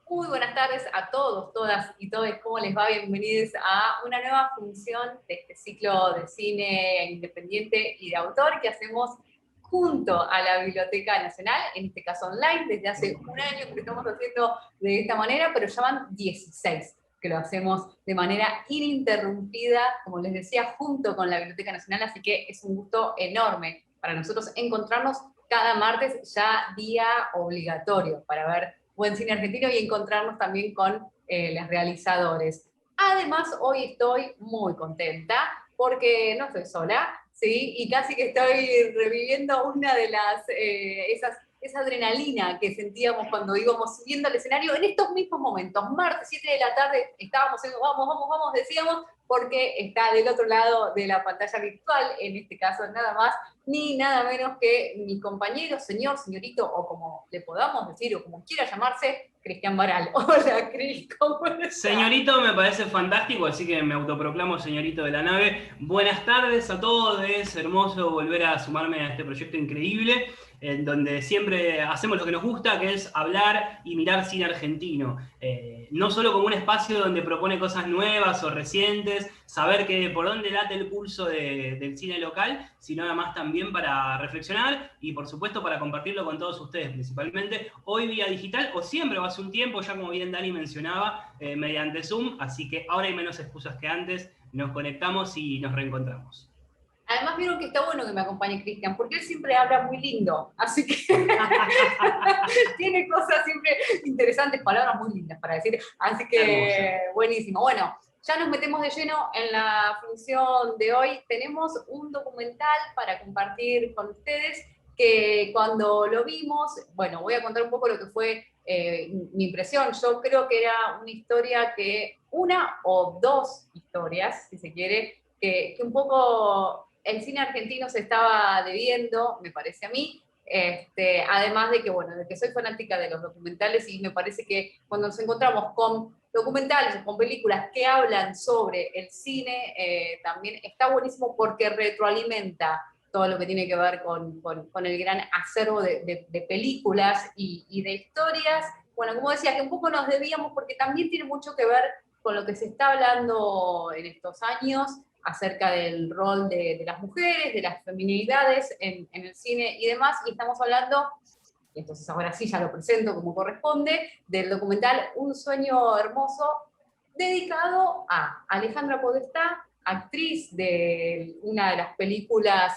Muy buenas tardes a todos, todas y todos. ¿Cómo les va? Bienvenidos a una nueva función de este ciclo de cine independiente y de autor que hacemos junto a la Biblioteca Nacional, en este caso online, desde hace un año que lo estamos haciendo de esta manera, pero ya van 16 que lo hacemos de manera ininterrumpida, como les decía, junto con la Biblioteca Nacional, así que es un gusto enorme para nosotros encontrarnos cada martes, ya día obligatorio para ver buen cine argentino y encontrarnos también con los realizadores. Además, hoy estoy muy contenta porque no estoy sola, ¿sí? Y casi que estoy reviviendo una de las, esa adrenalina que sentíamos cuando íbamos subiendo al escenario en estos mismos momentos. Martes, 7 de la tarde, estábamos en, vamos, vamos, vamos, decíamos, porque está del otro lado de la pantalla virtual, en este caso nada más, ni nada menos que mi compañero, señor, señorito, o como le podamos decir, o como quiera llamarse, Cristian Baral. Hola, Cris, ¿cómo estás? Señorito me parece fantástico, así que me autoproclamo señorito de la nave. Buenas tardes a todos, es hermoso volver a sumarme a este proyecto increíble, en donde siempre hacemos lo que nos gusta, que es hablar y mirar cine argentino. No solo como un espacio donde propone cosas nuevas o recientes, saber que por dónde late el pulso del cine local, sino además también para reflexionar y por supuesto para compartirlo con todos ustedes, principalmente hoy vía digital o siempre o hace un tiempo, ya como bien Dani mencionaba, mediante Zoom, así que ahora hay menos excusas que antes, nos conectamos y nos reencontramos. Además, vieron que está bueno que me acompañe Cristian, porque él siempre habla muy lindo, así que tiene cosas siempre interesantes, palabras muy lindas para decir, así que buenísimo. Bueno, ya nos metemos de lleno en la función de hoy. Tenemos un documental para compartir con ustedes que cuando lo vimos, bueno, voy a contar un poco lo que fue mi impresión. Yo creo que era una historia que, una o dos historias, si se quiere, que un poco el cine argentino se estaba debiendo, me parece a mí, además de que, bueno, de que soy fanática de los documentales y me parece que cuando nos encontramos con documentales o con películas que hablan sobre el cine, también está buenísimo porque retroalimenta todo lo que tiene que ver con el gran acervo de películas y de historias. Bueno, como decía, que un poco nos debíamos porque también tiene mucho que ver con lo que se está hablando en estos años acerca del rol de las mujeres, de las feminidades en el cine y demás, y estamos hablando, entonces ahora sí ya lo presento como corresponde, del documental Un sueño hermoso, dedicado a Alejandra Podestá, actriz de una de las películas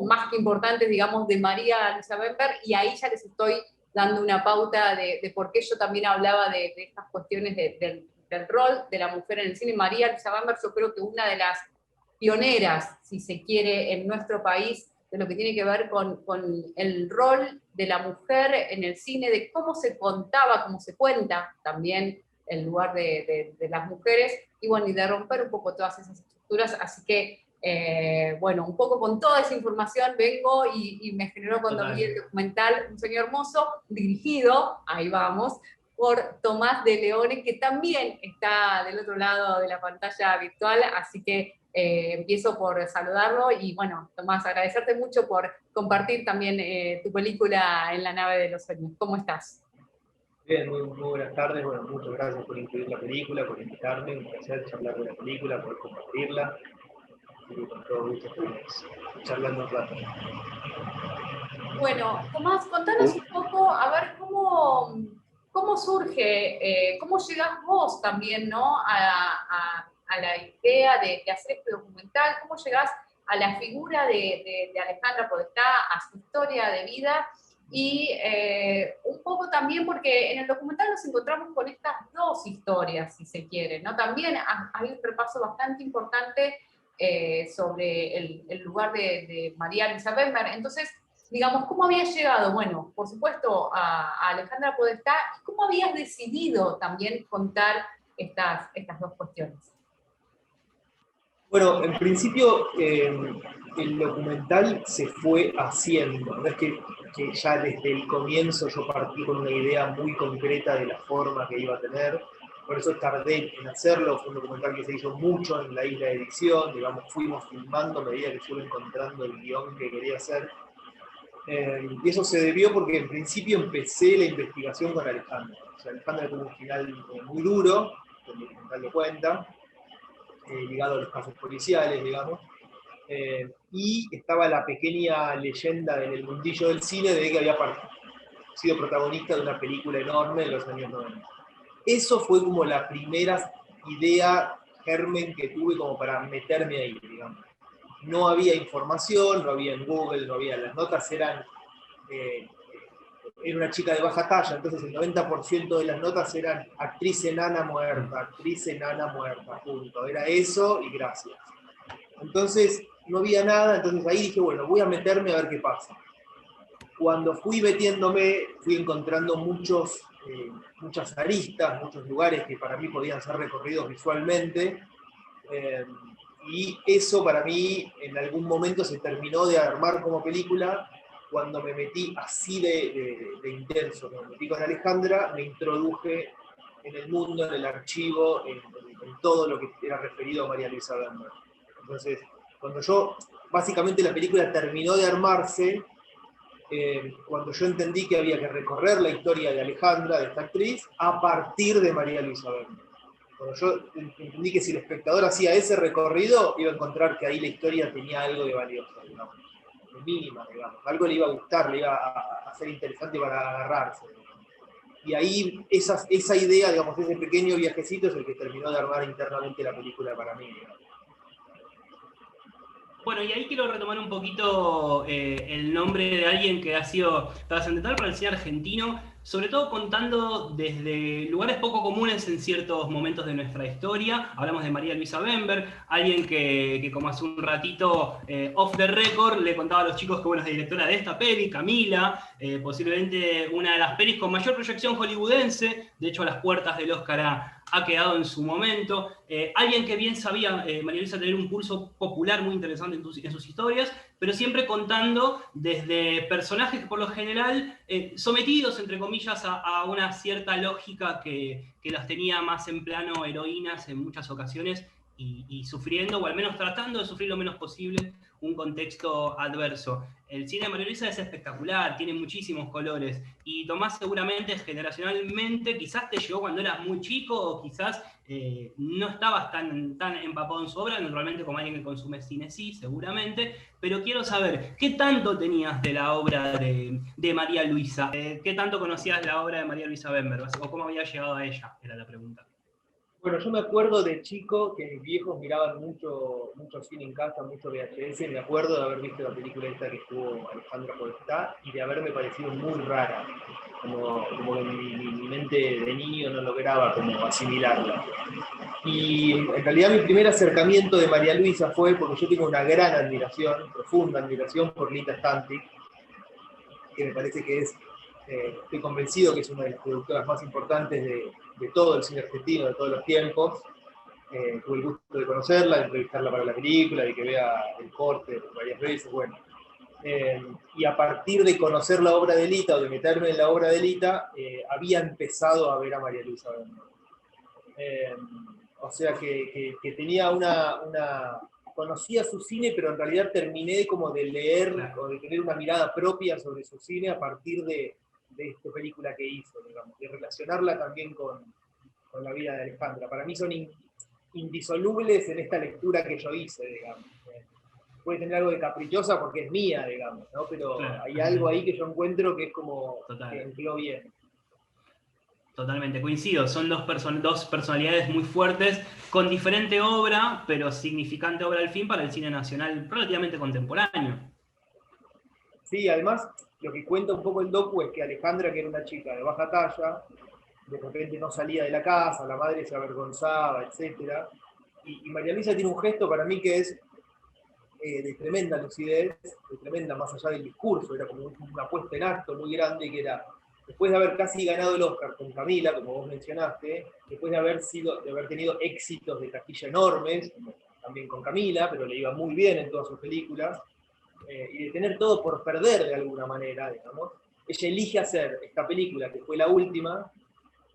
más que importantes, digamos, de María Luisa Bember, y ahí ya les estoy dando una pauta de por qué yo también hablaba de estas cuestiones del rol de la mujer en el cine. María Luisa Bamber, yo creo que una de las pioneras, si se quiere, en nuestro país, de lo que tiene que ver con el rol de la mujer en el cine, de cómo se contaba, cómo se cuenta también el lugar de las mujeres, y bueno, y de romper un poco todas esas estructuras, así que bueno, un poco con toda esa información vengo y me generó cuando vi el documental Un sueño hermoso, dirigido, ahí vamos, por Tomás de Leone, que también está del otro lado de la pantalla virtual, así que empiezo por saludarlo y bueno, Tomás, agradecerte mucho por compartir también tu película En la nave de los sueños. ¿Cómo estás? Bien, muy buenas tardes. Bueno, muchas gracias por incluir la película, por invitarme. Un placer charlar de la película, poder compartirla. Y con todo gusto estamos charlando un rato. Bueno, Tomás, contanos un poco, a ver cómo surge, cómo llegás vos también, ¿no? A la idea de hacer este documental, cómo llegás a la figura de Alejandra Podestá, a su historia de vida, y un poco también porque en el documental nos encontramos con estas dos historias, si se quiere, ¿no? También hay un repaso bastante importante sobre el lugar de María Luisa Bember. Entonces, digamos, ¿cómo habías llegado? Bueno, por supuesto, a Alejandra Podestá, y cómo habías decidido también contar estas dos cuestiones. Bueno, en principio el documental se fue haciendo. No es que ya desde el comienzo yo partí con una idea muy concreta de la forma que iba a tener. Por eso tardé en hacerlo. Fue un documental que se hizo mucho en la isla de edición. Digamos, fuimos filmando a medida que yo iba encontrando el guión que quería hacer. Y eso se debió porque en principio empecé la investigación con Alejandra. O sea, Alejandra tuvo un final muy duro, como el documental lo cuenta, ligado a los casos policiales, digamos. Y estaba la pequeña leyenda en el mundillo del cine de que había sido protagonista de una película enorme en los años 90. Eso fue como la primera idea, germen que tuve como para meterme ahí, digamos. No había información, no había en Google, no había, las notas eran, era una chica de baja talla, entonces el 90% de las notas eran actriz enana muerta, punto. Era eso y gracias. Entonces no había nada, entonces ahí dije, bueno, voy a meterme a ver qué pasa. Cuando fui metiéndome, fui encontrando muchas aristas, muchos lugares que para mí podían ser recorridos visualmente, y eso para mí en algún momento se terminó de armar como película cuando me metí así de intenso, me metí con Alejandra, me introduje en el mundo, en el archivo, en todo lo que era referido a María Luisa Bember. Entonces, básicamente la película terminó de armarse, cuando yo entendí que había que recorrer la historia de Alejandra, de esta actriz, a partir de María Luisa Bember. Cuando yo entendí que si el espectador hacía ese recorrido, iba a encontrar que ahí la historia tenía algo de valioso, digamos, de mínima, digamos. Algo le iba a gustar, le iba a ser interesante para agarrarse. Digamos. Y ahí esa idea, digamos, ese pequeño viajecito es el que terminó de armar internamente la película para mí, digamos. Bueno, y ahí quiero retomar un poquito el nombre de alguien que ha sido trascendental para el cine argentino, sobre todo contando desde lugares poco comunes en ciertos momentos de nuestra historia. Hablamos de María Luisa Bember, alguien que como hace un ratito, off the record, le contaba a los chicos que bueno, es directora de esta peli, Camila, posiblemente una de las pelis con mayor proyección hollywoodense, de hecho a las puertas del Oscar ha quedado en su momento. Alguien que bien sabía, María Luisa, tener un pulso popular muy interesante en sus historias, pero siempre contando desde personajes que por lo general sometidos, entre comillas, a una cierta lógica que las tenía más en plano heroínas en muchas ocasiones y sufriendo, o al menos tratando de sufrir lo menos posible, un contexto adverso. El cine de María Luisa es espectacular, tiene muchísimos colores, y Tomás seguramente generacionalmente quizás te llegó cuando eras muy chico, o quizás no estabas tan empapado en su obra, naturalmente como alguien que consume cine sí, seguramente, pero quiero saber, ¿qué tanto tenías de la obra de María Luisa? ¿Qué tanto conocías la obra de María Luisa Bember? ¿O cómo había llegado a ella? Era la pregunta. Bueno, yo me acuerdo de chico que mis viejos miraban mucho cine en casa, mucho VHS. Me acuerdo de haber visto la película esta que estuvo Alejandra Podestá y de haberme parecido muy rara. Como que mi mente de niño no lograba como asimilarla. Y en realidad mi primer acercamiento de María Luisa fue porque yo tengo una gran admiración, profunda admiración por Lita Stantic, que me parece que estoy convencido que es una de las productoras más importantes de todo el cine argentino, de todos los tiempos. Tuve el gusto de conocerla, de entrevistarla para la película, de que vea el corte varias veces, bueno. Y a partir de conocer la obra de Lita, o de meterme en la obra de Lita, había empezado a ver a María Luisa Bember. O sea que tenía conocía su cine, pero en realidad terminé como de leer o de tener una mirada propia sobre su cine a partir de esta película que hizo, digamos, de relacionarla también con la vida de Alejandra. Para mí son indisolubles en esta lectura que yo hice, digamos. Puede tener algo de caprichosa porque es mía, digamos, ¿no? Pero claro, hay algo ahí que yo encuentro que es como que empleó bien. Totalmente, coincido. Son dos personalidades muy fuertes, con diferente obra, pero significante obra al fin para el cine nacional relativamente contemporáneo. Sí, además, lo que cuenta un poco el docu es que Alejandra, que era una chica de baja talla, de repente no salía de la casa, la madre se avergonzaba, etc. Y María Luisa tiene un gesto para mí que es de tremenda lucidez, de tremenda más allá del discurso, era como una puesta en acto muy grande que era, después de haber casi ganado el Oscar con Camila, como vos mencionaste, después de haber tenido éxitos de taquilla enormes, como también con Camila, pero le iba muy bien en todas sus películas, y de tener todo por perder de alguna manera, digamos, ella elige hacer esta película, que fue la última,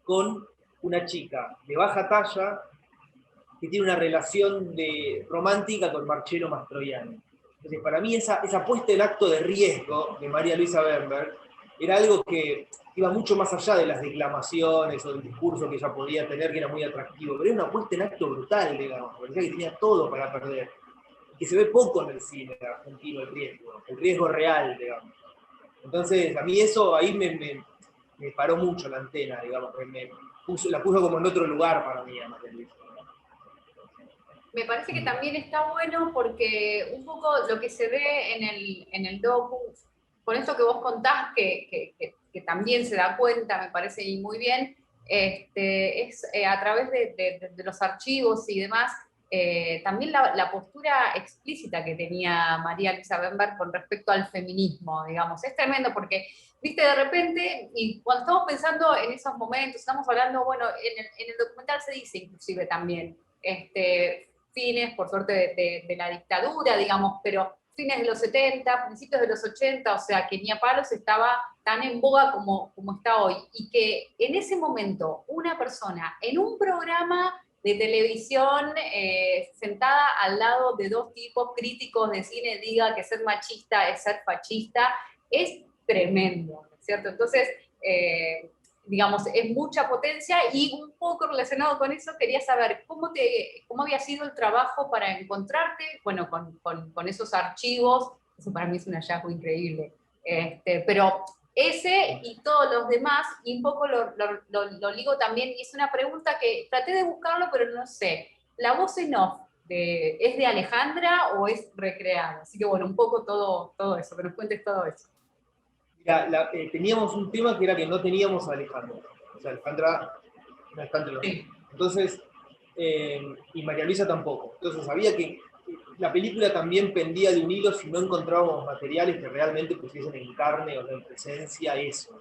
con una chica de baja talla, que tiene una relación romántica con Marcello Mastroianni. Entonces, para mí esa puesta en acto de riesgo de María Luisa Bemberg era algo que iba mucho más allá de las declamaciones o del discurso que ella podía tener, que era muy atractivo, pero era una puesta en acto brutal, digamos, parecía que tenía todo para perder, que se ve poco en el cine argentino, el riesgo real, digamos. Entonces, a mí eso ahí me paró mucho la antena, digamos, la puso como en otro lugar para mí, a María Luisa. Me parece que también está bueno porque un poco lo que se ve en el docu, con esto que vos contás, que también se da cuenta, me parece y muy bien, es a través de los archivos y demás, también la postura explícita que tenía María Luisa Bemberg con respecto al feminismo, digamos. Es tremendo porque, viste, de repente, y cuando estamos pensando en esos momentos, estamos hablando, bueno, en el documental se dice inclusive también, fines, por suerte, de la dictadura, digamos, pero fines de los 70, principios de los 80, o sea, que ni a palos estaba tan en boga como está hoy. Y que en ese momento una persona en un programa de televisión sentada al lado de dos tipos críticos de cine diga que ser machista es ser fascista, es tremendo, ¿no es cierto? Entonces, digamos, es mucha potencia y un poco relacionado con eso quería saber cómo había sido el trabajo para encontrarte, bueno, con esos archivos, eso para mí es un hallazgo increíble, pero ese y todos los demás, y un poco lo ligo también, y es una pregunta que traté de buscarlo, pero no sé, la voz en off, ¿es de Alejandra o es recreada? Así que bueno, un poco todo eso, que nos cuentes todo eso. Mira, teníamos un tema que era que no teníamos a Alejandra. O sea, Alejandra no está entre los dos. Entonces, y María Luisa tampoco. Entonces, sabía que la película también pendía de un hilo si no encontrábamos materiales que realmente pusiesen en carne o en presencia eso.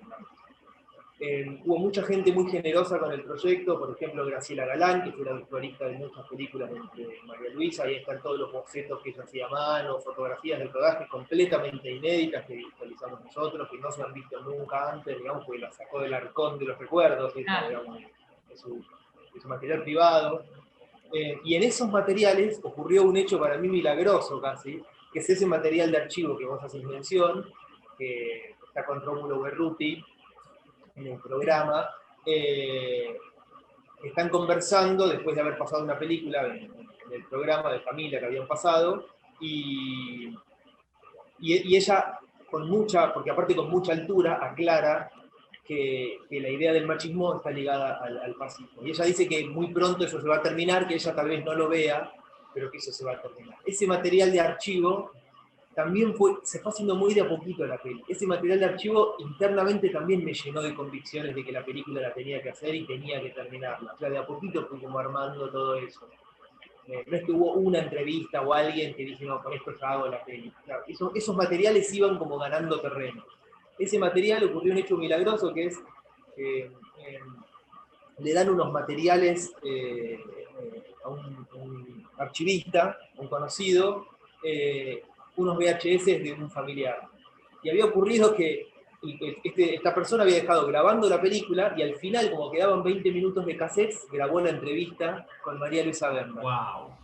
Hubo mucha gente muy generosa con el proyecto, por ejemplo Graciela Galán, que fue la vestuarista de muchas películas de María Luisa, ahí están todos los bocetos que ella hacía a mano, fotografías del rodaje completamente inéditas que digitalizamos nosotros, que no se han visto nunca antes, digamos, porque las sacó del arcón de los recuerdos, digamos, de su material privado. Y en esos materiales ocurrió un hecho para mí milagroso casi, que es ese material de archivo que vos haces mención, que está con Rómulo Berruti, en el programa, están conversando después de haber pasado una película en el programa de familia que habían pasado, y ella, porque aparte con mucha altura, aclara que la idea del machismo está ligada al fascismo. Y ella dice que muy pronto eso se va a terminar, que ella tal vez no lo vea, pero que eso se va a terminar. Ese material de archivo también se fue haciendo muy de a poquito la peli. Ese material de archivo internamente también me llenó de convicciones de que la película la tenía que hacer y tenía que terminarla. O sea, de a poquito fui como armando todo eso. No es que hubo una entrevista o alguien que dije, no, con esto ya hago la peli. Claro, esos materiales iban como ganando terreno. Ese material ocurrió un hecho milagroso que es que le dan unos materiales a un archivista, un conocido, unos VHS de un familiar. Y había ocurrido que esta persona había dejado grabando la película y al final, como quedaban 20 minutos de cassettes, grabó la entrevista con María Luisa Bemberg. Wow.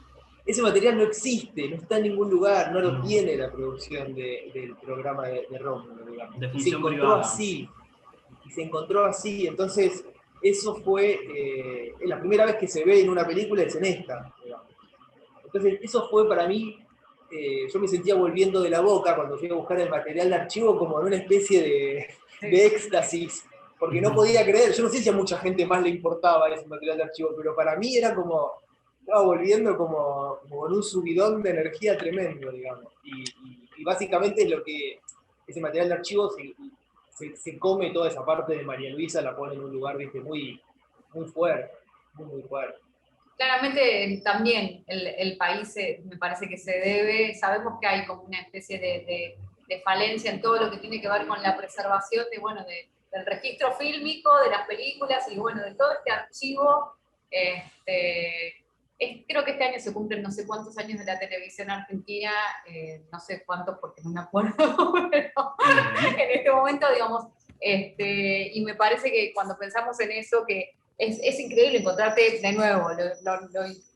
Ese material no existe, no está en ningún lugar, no lo tiene la producción del programa de Rómulo, digamos. De Y se función encontró privada. así. Y se encontró así, entonces eso fue la primera vez que se ve en una película es en esta, digamos. Entonces eso fue para mí, yo me sentía volviendo de la boca cuando fui a buscar el material de archivo como en una especie de éxtasis, porque no podía creer, yo no sé si a mucha gente más le importaba ese material de archivo, pero para mí era como, estaba volviendo como con un subidón de energía tremendo, digamos, y básicamente es lo que ese material de archivo se come toda esa parte de María Luisa, la pone en un lugar, viste, muy, muy fuerte, muy fuerte. Claramente también el país me parece que se debe, sabemos que hay como una especie de falencia en todo lo que tiene que ver con la preservación del registro fílmico, de las películas y bueno, de todo este archivo. Creo que este año se cumplen no sé cuántos años de la televisión argentina, no sé cuántos porque no me acuerdo, pero en este momento, digamos, y me parece que cuando pensamos en eso, que es increíble encontrarte de nuevo,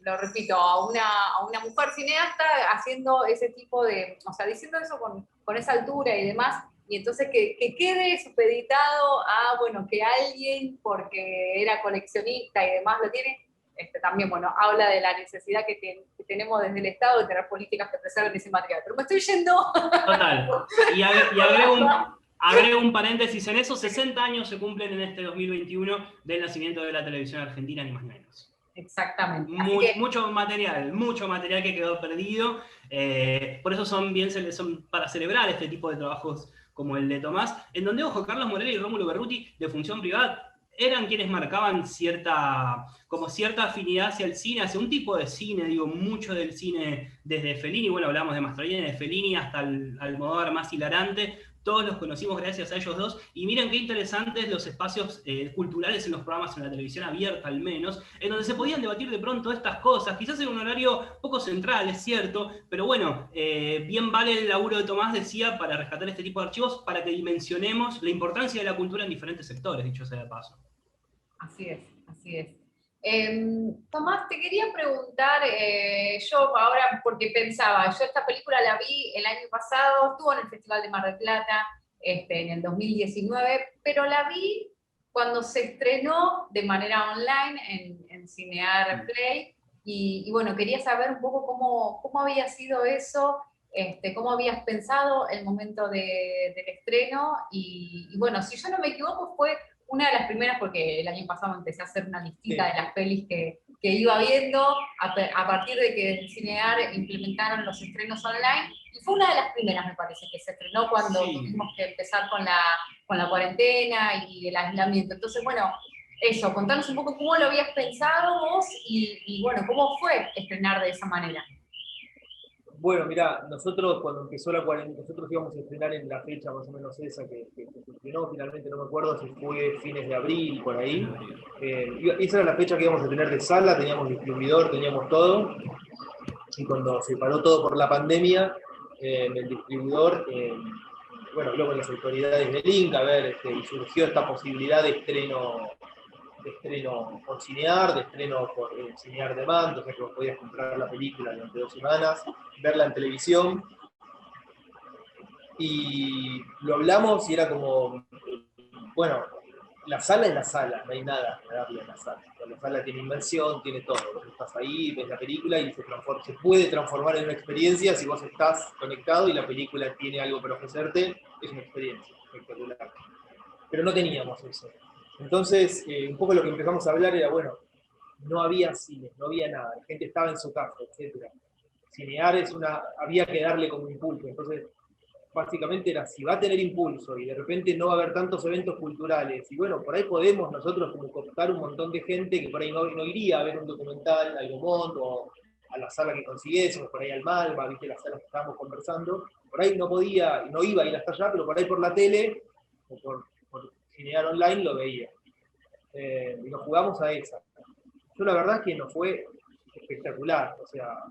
lo repito, a una mujer cineasta haciendo ese tipo de, o sea, diciendo eso con esa altura y demás, y entonces que quede supeditado a, bueno, que alguien, porque era coleccionista y demás, lo tiene, también, bueno, habla de la necesidad que tenemos desde el Estado de tener políticas que preserven ese material. Pero me estoy yendo. Total. Y agrego un paréntesis en eso, 60 años se cumplen en este 2021 del nacimiento de la televisión argentina, ni más ni menos. Exactamente. Mucho material que quedó perdido. Por eso son para celebrar este tipo de trabajos como el de Tomás, en donde, ojo, Carlos Morelli y Rómulo Berruti, de función privada, eran quienes marcaban cierta afinidad hacia el cine, hacia un tipo de cine, digo, mucho del cine, desde Fellini, bueno, hablamos de Mastroianni, de Fellini hasta el Almodóvar más hilarante. Todos los conocimos gracias a ellos dos, y miren qué interesantes los espacios culturales en los programas en la televisión abierta al menos, en donde se podían debatir de pronto estas cosas, quizás en un horario poco central, es cierto, pero bueno, bien vale el laburo de Tomás, decía, para rescatar este tipo de archivos, para que dimensionemos la importancia de la cultura en diferentes sectores, dicho sea de paso. Así es, así es. Tomás, te quería preguntar, yo ahora, porque pensaba, yo esta película la vi el año pasado, estuvo en el Festival de Mar del Plata, en el 2019, pero la vi cuando se estrenó de manera online en Cinear Play, y bueno, quería saber un poco cómo había sido eso, cómo habías pensado el momento del estreno, y bueno, si yo no me equivoco, fue una de las primeras, porque el año pasado empecé a hacer una listita de las pelis que iba viendo a partir de que en Cinear implementaron los estrenos online, y fue una de las primeras, me parece, que se estrenó cuando tuvimos que empezar con la cuarentena y el aislamiento. Entonces, bueno, eso, contanos un poco cómo lo habías pensado vos y bueno, cómo fue estrenar de esa manera. Bueno, mirá, nosotros cuando empezó la cuarentena, nosotros íbamos a estrenar en la fecha más o menos esa que se estrenó, finalmente no me acuerdo si fue fines de abril, por ahí. Esa era la fecha que íbamos a tener de sala, teníamos distribuidor, teníamos todo, y cuando se paró todo por la pandemia, el distribuidor, bueno, habló con las autoridades del Inca, a ver, y surgió esta posibilidad de estreno por Cinear, de estreno por Cinear Demand, o sea que vos podías comprar la película durante 2 semanas, verla en televisión, y lo hablamos y era como, bueno, la sala es la sala, no hay nada que darle en la sala. La sala tiene inmersión, tiene todo, vos estás ahí, ves la película y se puede transformar en una experiencia si vos estás conectado y la película tiene algo para ofrecerte, es una experiencia espectacular. Pero no teníamos eso. Entonces, un poco lo que empezamos a hablar era, bueno, no había cine, no había nada, la gente estaba en su casa, etc. Cinear había que darle como impulso, entonces básicamente era, si va a tener impulso y de repente no va a haber tantos eventos culturales, y bueno, por ahí podemos nosotros como cooptar un montón de gente que por ahí no iría a ver un documental al Gaumont o a la sala que consiguiésemos, por ahí al Malva, viste las salas que estábamos conversando, por ahí no iba a ir hasta allá, pero por ahí por la tele o por Cinear online lo veía. Y nos jugamos a esa. Yo la verdad es que nos fue espectacular, o sea,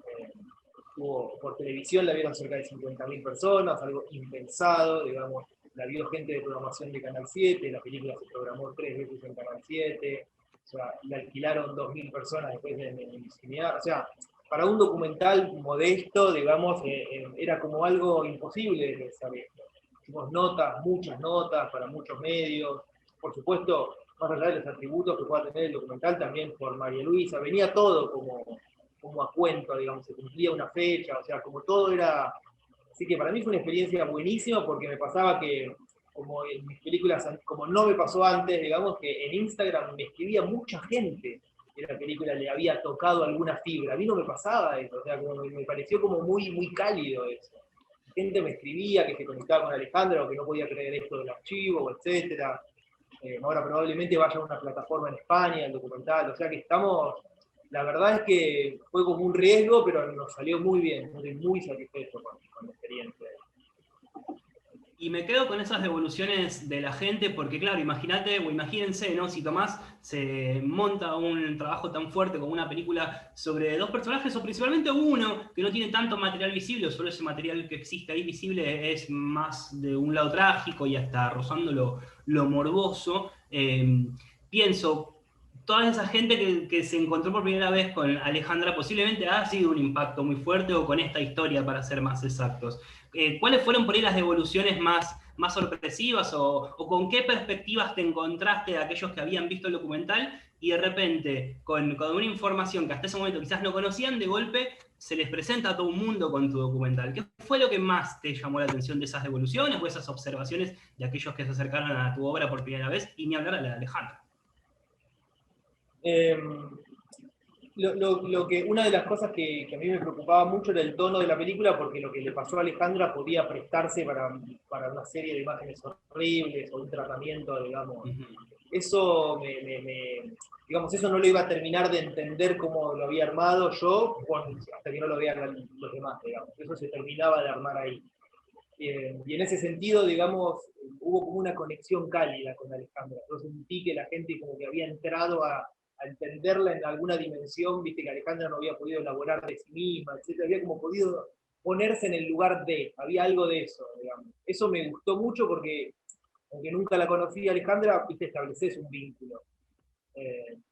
por televisión la vieron cerca de 50.000 personas, algo impensado, digamos, la vio gente de programación de Canal 7, la película se programó 3 veces en Canal 7, o sea, la alquilaron 2.000 personas después en Cinear, o sea, para un documental modesto, digamos, era como algo imposible de pensar esto. Hicimos muchas notas para muchos medios, por supuesto, más allá de los atributos que pueda tener el documental, también por María Luisa, venía todo como a cuento, digamos, se cumplía una fecha, o sea, como todo era... Así que para mí fue una experiencia buenísima porque me pasaba que, como en mis películas, como no me pasó antes, digamos, que en Instagram me escribía mucha gente que la película le había tocado alguna fibra. A mí no me pasaba eso, o sea, como me pareció como muy, muy cálido eso. Gente me escribía que se conectaba con Alejandra o que no podía creer esto del archivo, etcétera. Ahora probablemente vaya a una plataforma en España, el documental, o sea que estamos... La verdad es que fue como un riesgo, pero nos salió muy bien, estoy muy satisfecho con la experiencia. Y me quedo con esas devoluciones de la gente, porque claro, imagínate o imagínense, ¿no? Si Tomás se monta un trabajo tan fuerte como una película sobre 2 personajes, o principalmente uno, que no tiene tanto material visible, o solo ese material que existe ahí visible es más de un lado trágico y hasta rozando lo morboso, pienso, toda esa gente que se encontró por primera vez con Alejandra posiblemente ha sido un impacto muy fuerte, o con esta historia, para ser más exactos. ¿Cuáles fueron por ahí las devoluciones más sorpresivas, o con qué perspectivas te encontraste de aquellos que habían visto el documental y de repente con una información que hasta ese momento quizás no conocían, de golpe se les presenta a todo un mundo con tu documental? ¿Qué fue lo que más te llamó la atención de esas devoluciones o esas observaciones de aquellos que se acercaron a tu obra por primera vez, y ni hablar a la de Alejandra? Una de las cosas que a mí me preocupaba mucho era el tono de la película, porque lo que le pasó a Alejandra podía prestarse para una serie de imágenes horribles o un tratamiento, digamos. Eso digamos, eso no lo iba a terminar de entender cómo lo había armado yo, hasta que no lo vean los demás, digamos. Eso se terminaba de armar ahí. Y en ese sentido, digamos, hubo como una conexión cálida con Alejandra. Yo sentí que la gente como que había entrado a entenderla en alguna dimensión, viste que Alejandra no había podido elaborar de sí misma, etc. Había como podido ponerse en el lugar de, había algo de eso, digamos. Eso me gustó mucho porque, aunque nunca la conocí a Alejandra, viste, estableces un vínculo.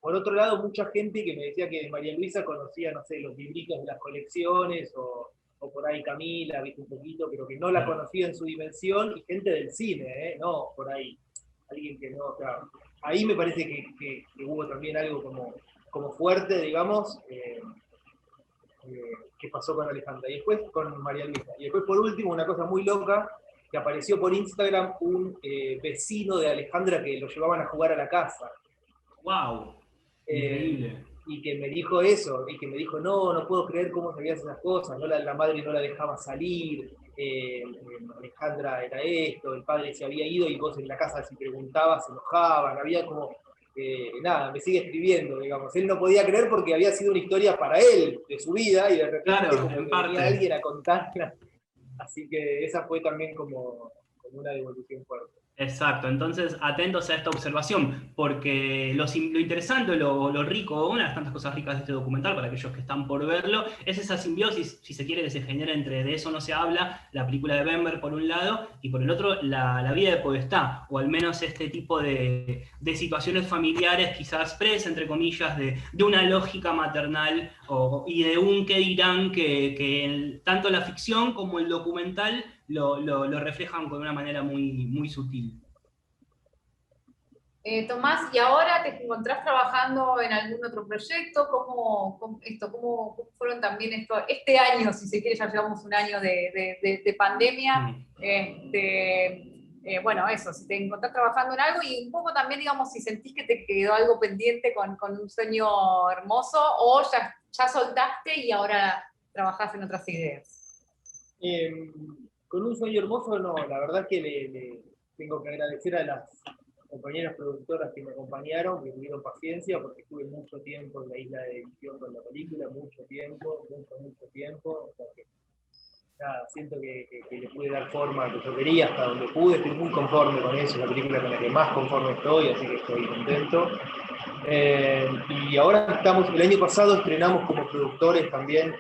Por otro lado, mucha gente que me decía que María Luisa conocía, no sé, los libritos de las colecciones, o por ahí Camila, viste un poquito, pero que no la conocía en su dimensión, y gente del cine, no por ahí, alguien que no, claro. Ahí me parece que hubo también algo como fuerte, digamos, que pasó con Alejandra, y después con María Luisa. Y después, por último, una cosa muy loca, que apareció por Instagram un vecino de Alejandra que lo llevaban a jugar a la casa. ¡Wow! Increíble. Y que me dijo eso, y que me dijo, no puedo creer cómo sabías esas cosas, la madre no la dejaba salir, Alejandra era esto, el padre se había ido y vos en la casa si preguntabas se enojaban, había como, nada, me sigue escribiendo, digamos, él no podía creer porque había sido una historia para él, de su vida, y de repente claro, como que venía alguien a contarla, así que esa fue también como una devolución fuerte. Exacto, entonces atentos a esta observación, porque lo interesante, lo rico, una de las tantas cosas ricas de este documental, para aquellos que están por verlo, es esa simbiosis, si se quiere, que se genera entre De eso no se habla, la película de Bember por un lado, y por el otro la vida de Podestá, o al menos este tipo de situaciones familiares, quizás presa, entre comillas, de una lógica maternal, y de un qué dirán que tanto la ficción como el documental lo reflejan con una manera muy sutil. Tomás, ¿y ahora te encontrás trabajando en algún otro proyecto? ¿Cómo fueron también este año, si se quiere, ya llevamos un año de pandemia? Bueno, eso, si te encontrás trabajando en algo, y un poco también, digamos, si sentís que te quedó algo pendiente con un sueño hermoso, o ya soltaste y ahora trabajás en otras ideas. Con un sueño hermoso, no, la verdad es que le tengo que agradecer a las compañeras productoras que me acompañaron, que tuvieron paciencia, porque estuve mucho tiempo en la isla de edición con la película, mucho tiempo, o sea que, nada, siento que le pude dar forma a lo que yo quería, hasta donde pude, estoy muy conforme con eso, es la película con la que más conforme estoy, así que estoy contento. Y ahora el año pasado estrenamos como productores también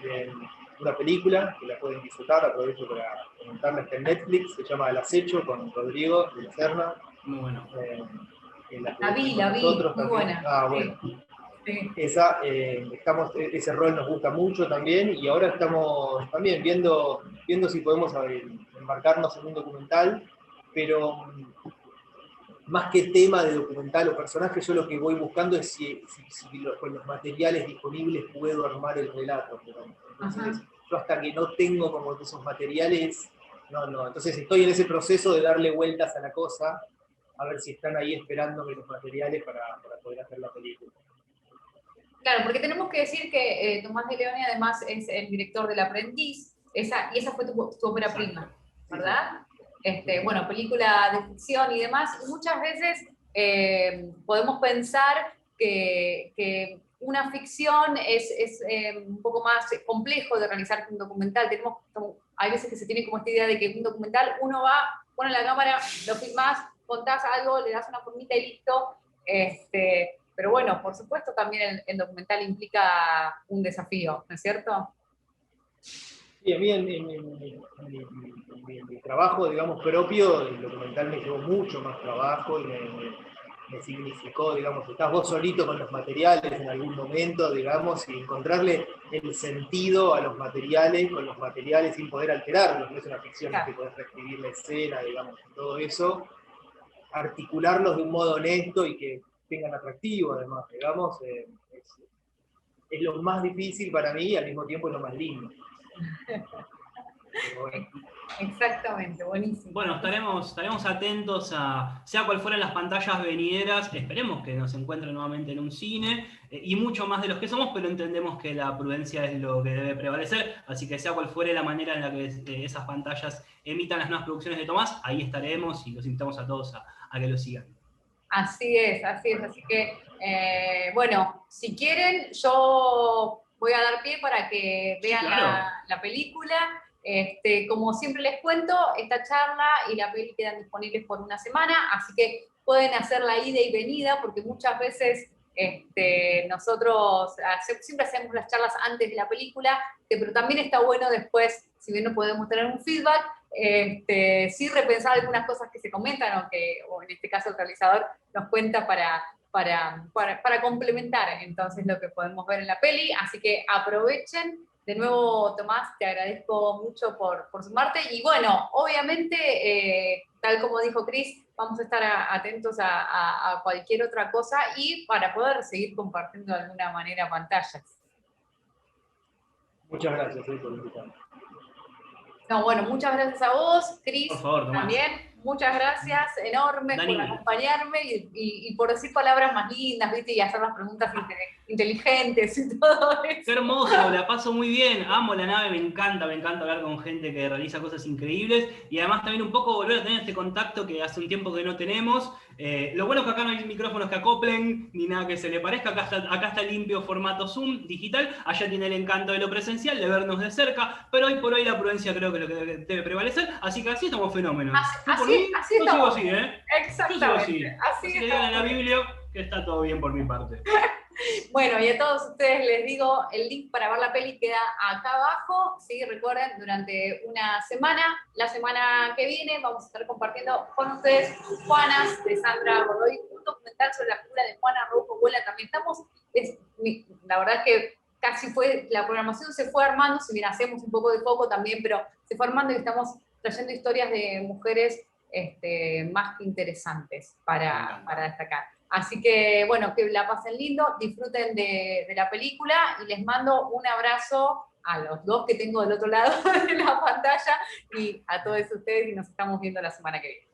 una película, que la pueden disfrutar, aprovecho para comentarla, está en Netflix, se llama El Acecho, con Rodrigo de la Serna. Muy bueno. La vi, muy buena. Bueno. Sí. Ese rol nos gusta mucho también, y ahora estamos también viendo si podemos embarcarnos en un documental, pero más que tema de documental o personaje, yo lo que voy buscando es si con los materiales disponibles puedo armar el relato. Entonces, yo hasta que no tengo como esos materiales, no. Entonces estoy en ese proceso de darle vueltas a la cosa, a ver si están ahí esperándome los materiales para poder hacer la película. Claro, porque tenemos que decir que Tomás de Leone además es el director del Aprendiz, y esa fue tu ópera prima, ¿verdad? Bueno, película de ficción y demás, y muchas veces podemos pensar que una ficción es un poco más complejo de realizar que un documental. Hay veces que se tiene como esta idea de que un documental uno va, pone la cámara, lo filmás, contás algo, le das una formita y listo. Pero bueno, por supuesto también el documental implica un desafío, ¿no es cierto? Sí, a mí en mi trabajo, digamos, propio, el documental me llevó mucho más trabajo y me significó, digamos, estás vos solito con los materiales en algún momento, digamos, y encontrarle el sentido a los materiales, con los materiales sin poder alterarlos, no es una ficción en que podés reescribir la escena, digamos, todo eso, articularlos de un modo honesto y que tengan atractivo, además, digamos, es lo más difícil para mí y al mismo tiempo es lo más lindo. Bueno. Exactamente, buenísimo. Bueno, estaremos atentos a, sea cual fueran las pantallas venideras, esperemos que nos encuentren nuevamente en un cine, y mucho más de los que somos, pero entendemos que la prudencia es lo que debe prevalecer, así que sea cual fuere la manera en la que esas pantallas emitan las nuevas producciones de Tomás, ahí estaremos y los invitamos a todos a que lo sigan. Así es, así que, bueno, si quieren, yo voy a dar pie para que vean sí, claro. la película. Como siempre les cuento, esta charla y la peli quedan disponibles por una semana, así que pueden hacer la ida y venida, porque muchas veces nosotros siempre hacemos las charlas antes de la película, pero también está bueno después, si bien no podemos tener un feedback, sí repensar algunas cosas que se comentan o en este caso el realizador nos cuenta para complementar entonces lo que podemos ver en la peli, así que aprovechen. De nuevo, Tomás, te agradezco mucho por sumarte. Y bueno, obviamente, tal como dijo Cris, vamos a estar atentos a cualquier otra cosa y para poder seguir compartiendo de alguna manera pantallas. Muchas gracias por invitarme. No, bueno, muchas gracias a vos, Cris, por favor, Tomás. También. Muchas gracias enormes por acompañarme y por decir palabras más lindas, ¿viste? Y hacer las preguntas inteligentes y todo eso. Qué hermoso, la paso muy bien, amo la nave, me encanta hablar con gente que realiza cosas increíbles y además también un poco volver a tener este contacto que hace un tiempo que no tenemos. Lo bueno es que acá no hay micrófonos que acoplen ni nada que se le parezca, acá está limpio formato Zoom digital, allá tiene el encanto de lo presencial, de vernos de cerca, pero hoy por hoy la prudencia creo que es lo que debe prevalecer, así que así estamos fenómenos. Así yo sigo así, ¿eh? Exactamente. Yo sigo así que digan en la Biblia que está todo bien por mi parte. Bueno, y a todos ustedes les digo, el link para ver la peli queda acá abajo. Sí, recuerden, durante una semana, la semana que viene, vamos a estar compartiendo con ustedes Juanas, de Sandra Godoy, un documental sobre la figura de Juana Rufo Abuela. También la verdad es que la programación se fue armando, si bien hacemos un poco de foco también, pero se fue armando y estamos trayendo historias de mujeres más que interesantes para destacar. Así que, bueno, que la pasen lindo, disfruten de la película y les mando un abrazo a los dos que tengo del otro lado de la pantalla y a todos ustedes y nos estamos viendo la semana que viene.